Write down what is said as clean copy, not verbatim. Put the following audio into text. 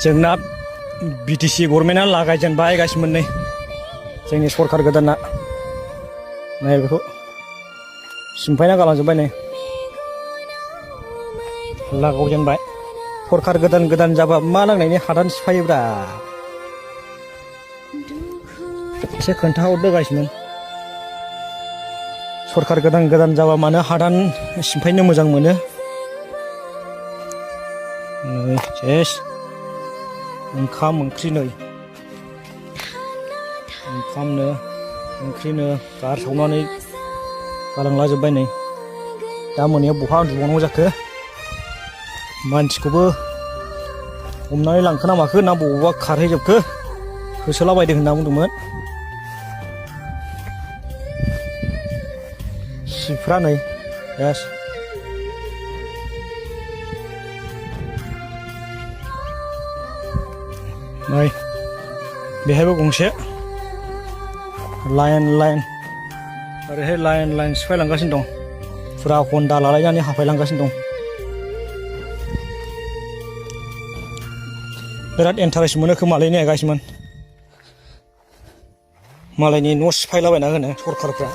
जोंना BTC गभर्नमेन्टआ लागायजेनबाय गासिबो मोननै जोंनि सरकार गोदाना नाय बेखौ सिमफायना गालांजोब्बाय नै लागावजेनबाय सरकार गोदान जाबा मा नांनायनि हादान सिफायोब्रा एसे खोन्थाहरदो गासिमोन सरकार गोदान जाबा मानो हादान सिमफायनो मोजां मोनो नै सेस ओंखाम ओंख्रि नै ओंखामनो ओंख्रिनो गारसावनानै गालांलाजोब्बाय नै दा मोनायाव बहा उन्दुबावनांगौ जाखो मानसिखौबो हमनानै लांखो ना माखो ना बबावबा खारहैजोबखो होसोलाबायदों होनना बुंदोंमोन सिफ्रा नै सेस नै बेहायबो गंसे लाइन ओरैहाय लाइन सिफायलांगासिनो दं फुरा हन्दा लालायनानै हाफायलांगासिनो दं बिराद इन्टारेस्ट मोनो खोमालै ने गासिमोन मालायनि न' सिफायलाबायना होनो सरकारफ्रा